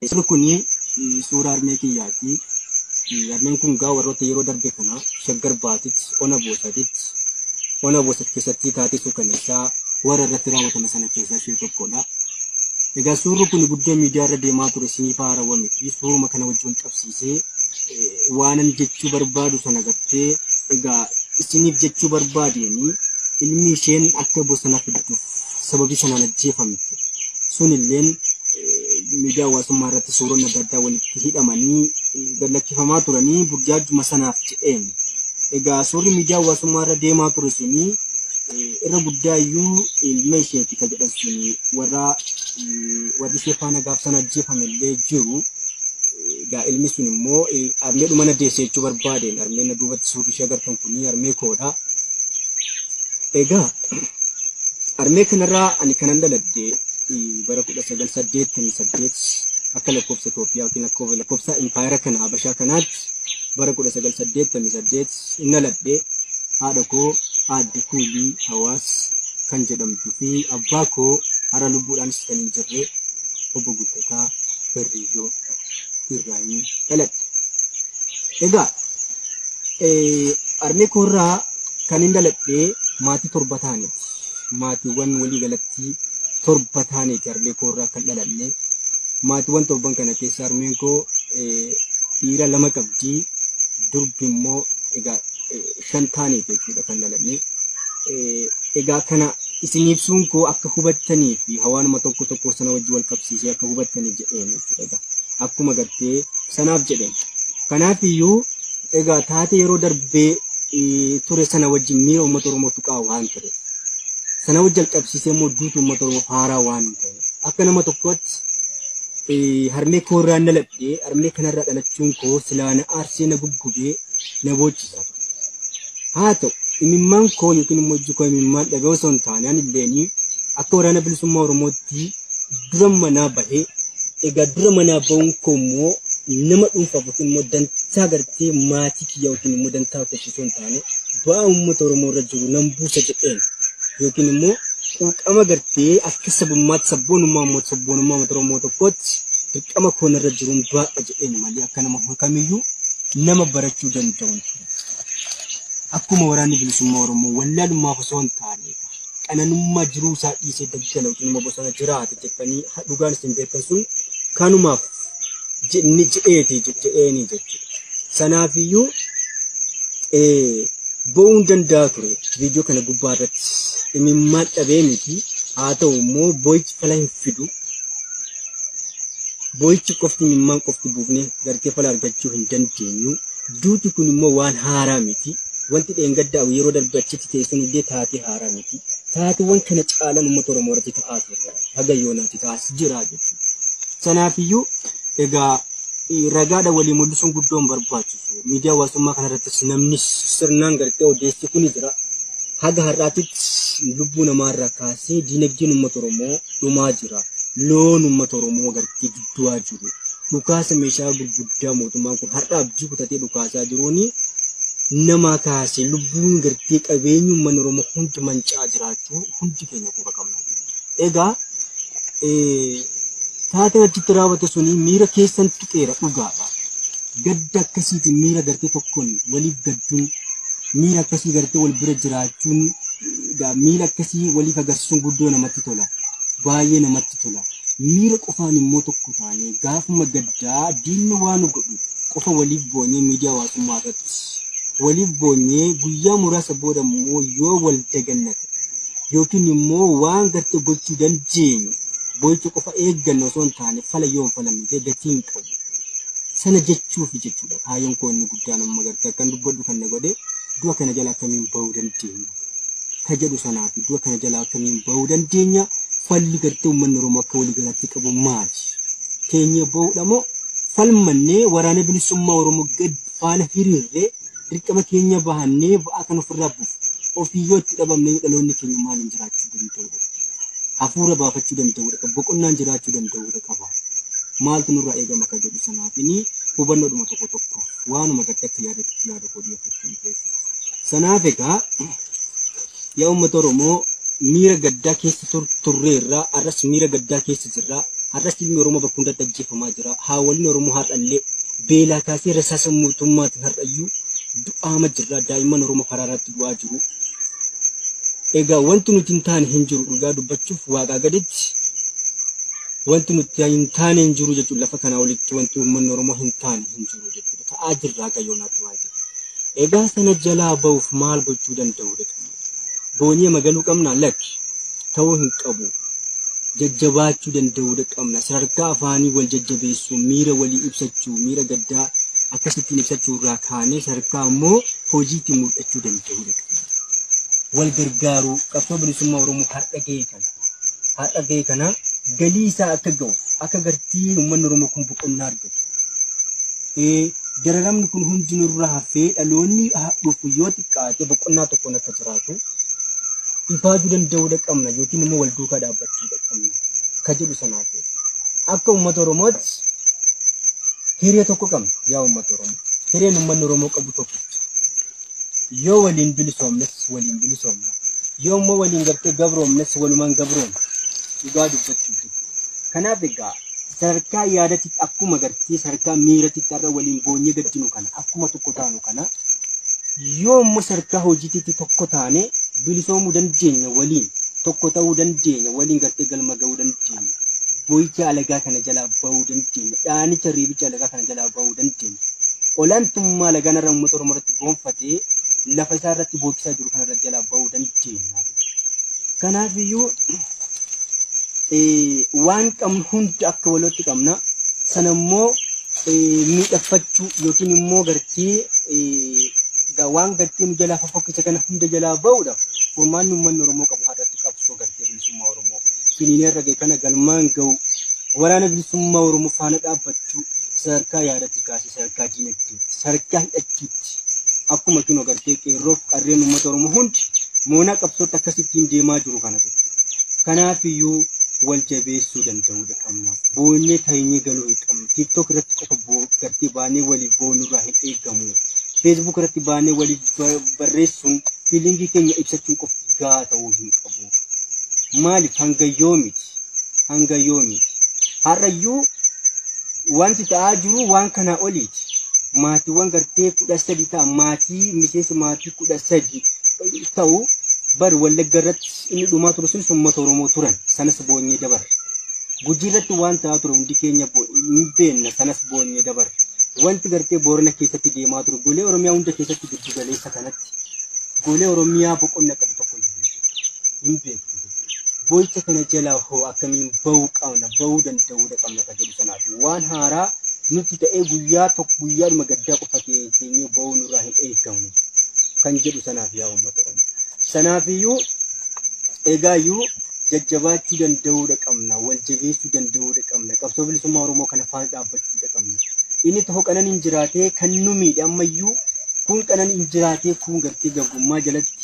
Suurri kuni suuraa harmee kiyyaati. Harmeen kun gaa warroota yeroo darbe kana shaggar baatitti ona boosatti keessatti taatee suukaneessaa warra irratti raawwatame sana keessaa ishee tokkodha. Egaa suurri kun guddoo miidiyaa irra deemaa ture isiniif haarawaa miti. Suuruma kana wajjin qabsiisee waanan jechuu barbaadu sana gartee egaa isiniif jechuu barbaadeen ilmi isheen akka bosona fidduuf sababii sanaan ajjeefamte sunilleen miidiyaa hawaasummaa irratti suuronni adda addaa walitti hidhamanii gallakkifamaa turanii burjaajuma sanaaf jedheen. Egaa suurri miidiyaa hawaasummaa irra deemaa ture suni irra guddaa iyyuu ilma isheeti kan jedhan suni warri ishee faana gaaf sana ajjeefame illee jiru. Egaa ilmi sun immoo harmee dhuma na deesse jechuu barbaadeen. Harmeen na duubatti suurri ishee agartan kuni harmee koodha. Egaa harmee kanarraa ani kanan dhaladhe bara 1988 akka lakkoofsa Itoophiyaa yookiin akka lakkoofsa impaayera kana Habashaa kanaatti bara 1988 inni dhaladhe haadha koo aadde Kuulii Hawaas kan jedhamtuu fi abbaa koo hara lubbuudhaanis kan hin jirre obbo Guddataa Berriyyoo Irraayii dhaladhe. Egaa harmee koorraa kan hin dhaladhe maatii torba ta'aniiti. Maatiiwwan walii galatti torba ta'aniiti harmee koorraa kan dhalanne. Maatiiwwan torban kana keessa harmeen koo dhiira 2 qabdi, durbi immoo egaa 5 ta'aniiti jechuudha kan dhalanne. Egaa kana isin ibsuun koo akka hubattanii fi hawaanuma tokko sana wajjin wal qabsiisee akka hubattaniif jedheen jechuudha. Akkuma gartee sanaaf jedheen. Kanaaf iyyuu egaa taate yeroo darbee ture sana wajjin miira uummata Oromoo tuqaa waan ture. Sana wajjin qabsiisee immoo duutu uummata Oromoo haaraa waan hin ta'e. Akka nama tokkotti harmee koorraa dhaladhee harmee kanarraa dhalachuun koo silaa na aarsee na guggubee na boochisa. Haa ta'u imimmaan koo yookiin immoo ijji koo imimmaan dhaga'u osoo hin taane ani illeen akka waraana bilisummaa Oromootti dura manaa bahee egaa dura manaa bahuun koo immoo nama dhuunfaaf yookiin immoo dantaa gartee maatii kiyya yookiin immoo dantaa qofaaf hin taane bu'aa uummata Oromoo irra jiru nan buusa jedheen yookiin immoo quuqama gartee akka sabummaatti sabboonummaa uummata Oromoo tokkotti dirqama koon irra jiruun baadha jedheen malee akka nama kamiyyuu nama barachuu danda'uun akkuma waraanni bilisummaa Oromoo wallaalummaaf osoo hin taane qananummaa jiruu isaa dhiisee daggala yookiin immoo bosona jiraate jettanii dhugaan isin beekan sun kanumaaf jedheeni jechuudha. Sanaafiyyuu bo'uun danda'a ture viidiyoo kana gubbaa irratti imimmaan dhabee miti. Haa ta'u immoo boo'ichi fala hin fidu. Boo'ichi qofti imimmaan qofti buufnee gartee fala argachuu hin dandeenyu. Duuti kun immoo waan haaraa miti. Wanti dheengaddaa'u yeroo darbe achitti teessuun illee taatee haaraa miti. Taateewwan kana caalan uummata Oromoo irratti ta'aa ture. Haga yoonaatti ta'as jira jechuudha. Sanaafiyyuu egaa ragaadha walii mul'isuun guddoon barbaachisu. Miidiyaa hawaasummaa kanarrattis namni sirnaan gartee odeessi kun jira. Haga har'aatitti lubbuu namaarraa kaasee diinagdeen uummata Oromoo dhumaa jira. Loon uummata Oromoo gartee duddu'aa jiru. Dhukaasa meeshaa gurguddaa mootummaan kun har'a abjii kutatee dhukaasaa jiruuni nama kaasee lubbuun gartee qabeenyi uummanni Oromoo hundi mancaa jiraachuu hundi keenya quba qabna. Egaa taateen achitti raawwate suni miira keessan tuqeera dhugaadha. Gadda akkasiitiin miira gartee tokkoon waliif gadduun miira akkasii gartee wal bira jiraachuun miira akkasii waliif agarsiisuun guddoo namatti tola. Baay'ee namatti tola. Miira qofaan immoo tokko taane gaafuma gaddaa diinni waan godhu qofa waliif boonyee miidiyaa hawaasummaa irratti waliif boonyee guyyaa muraasa booda immoo yoo wal dagannate yookiin immoo waan gartee gochuu dandeenyu boo'icha qofa eeggannu osoo hin taane fala yoo hin falamne gatii hin qabu. Sana jechuuf jechuudha. Kaayyoon koo inni guddaan amma gartee akkan dubbadhu kan na godhe du'a kana jala akkamiin bahuu dandeenya ka jedhu sanaa fi du'a kana jala akkamiin bahuu dandeenya falli gartee uummanni Oromoo akka walii galatti qabu maali? Keenya bahuudha moo falmannee waraana bilisummaa Oromoo gad faana hiriirree dirqama keenya bahannee ba'aa kan ofirraa buufu ofiyyoo itti dhabamnee dhaloonni keenya maaliin jiraachuu danda'udha? Hafuura baafachuu danda'udha. Boqonnaan jiraachuu danda'udha qaba. Maaltu nurraa eegama ka jedhu sanaafini hubannoodhuma tokko waanuma gartee akka yaadatti yaada koo dhiyeeffachuu. Sanaaf egaa yaa uummata Oromoo miira gaddaa keessa turreerraa arras miira gaddaa keessa jirraa har'as ilmi Oromoo bakka hundatti ajjeefamaa jira. Haawwalli Oromoo har'allee beelaa kaasee rasaasa mootummaatiin har'ayyuu du'aama jirra. Daa'imman Oromoo karaarratti du'aa jiru. Egaa wanti nuti hin taane hin jiru dhugaa dubbachuuf waaqaa gaditti wanti nuti hin taane hin jiru jechuudha. Lafa kanaa olitti wanti uummanni Oromoo hin taane hin jiru jechuudha. Ta'aa jirra gayyoonatti waan ta'eef. Egaa sana jalaa ba'uuf maal gochuu danda'u jechuudha. Boonyee magaluu qabnaa lakki ta'uu hin qabu. Jajjabaachuu danda'uu qabna. Sadarkaa afaanii wal jajjabeessuu, miira walii ibsachuu, miira gaddaa akkasittiin ibsachuu irraa kaanee sadarkaa immoo hojiitti mul'achuu danda'uu qabna. Wal gargaaruu qabsoo bilisummaa Oromoo har'a gahee kana galii isaa akka ga'u akka gartii uummanni Oromoo kun boqonnaa argatu. Dararamni kun hundi nurraa hafee dhaloonni dhufu yoo xiqqaate boqonnaa tokkoon akka jiraatu ifaajuu danda'uu qabna yookiin immoo wal duukaa dhaabbachuu qabna ka jedhu sanaaf akka uummata Oromootti hiree tokko qabna yaa uummata Oromoo. Hireen uummanni Oromoo qabu tokko yoo waliin bilisoomnes waliin bilisoomna yoo immoo waliin gartee gabroomnes walumaan gabroomna dhugaa dubbachuuf. Kanaaf egaa sadarkaa yaadatti akkuma gartee sadarkaa miiratti tarra waliin boonyee gaddinu kana akkuma tokko taanu kana yoo immoo sadarkaa hojiitti tokko taane bilisoomuu dandeenya waliin tokko ta'uu dandeenya waliin gartee galma ga'uu dandeenya. Boo'icha alagaa kana jalaa ba'uu dandeenya. Dhaanicha riibicha alagaa kana jalaa ba'uu dandeenya. Olaantummaa alagaan irraa uummata Oromoo irratti gonfatee lafa isaa irratti bookisaa jiru kana irratti jalaa ba'uu dandeenya. Kanaaf iyyuu waan qabnu hundi akka walitti qabna. Sana immoo miidhaffachuu yookiin immoo gartee waan gartee nu jalaa fofokkisa kana hunda jalaa ba'uudhaaf furmaanni uummanni Oromoo qabu haadhatti qabsoo gartee bilisummaa Oromoo finiinee irra ga'e kana galmaan ga'u waraana bilisummaa Oromoo faana dhaabbachuu sadarkaa yaadatti kaasee sadarkaa diinagdee sadarkaa hidhachuutti akkuma kun gartee qeerroof qarreen uummata Oromoo hundi moonaa qabsootti akkasittiin deemaa jiru kana tokko. Kanaaf iyyuu wal jabeessuu danda'uu qabna. Boonyee tayinii galuu hin qabnu. TikTok irratti qofa gartee baanee waliif boonurraa hin eegamu. Facebook irratti baanee waliif barreessuun fiilingii keenya ibsachuun qofti gaa ta'uu hin qabu. Maaliif hanga yoomiiti? Har'ayyuu wanti ta'aa jiru waan kanaa oliiti. Maatiiwwan gartee 13 ta'an maatii miseensa maatii 13 ta'u bar Wallagga irratti inni dhumaa ture sun uummata Oromoo turan sanas boonyee dabar. Gujii irratti waan ta'aa ture hundi keenya hin beekna sanas boonyee dabar. Wanti gartee Boorana keessatti deemaa ture golee Oromiyaa hunda keessatti giddu galeessa kanatti golee Oromiyaa boqonna qabu tokko hin beektu. Boo'icha kana jalaa hoo akkamiin ba'uu qabna ba'uu danda'uu qabna kan jedhu sanaaf waan haaraa nuti ta'ee guyyaadhuma gaddaa qofa keenya ba'uu nurraa hin eegamu kan jedhu sanaaf yaa uummata Oromoo. Sanaaf iyyuu eegaayyuu jajjabaachuu danda'uu qabna wal jabeessuu danda'uu qabna qabsoo bilisummaa Oromoo kana faana dhaabbachuu qabna. Inni tokko qanan hin jiraatee kan nu miidhe ammayyuu kun qanan hin jiraatee kun gartee gaggummaa jalatti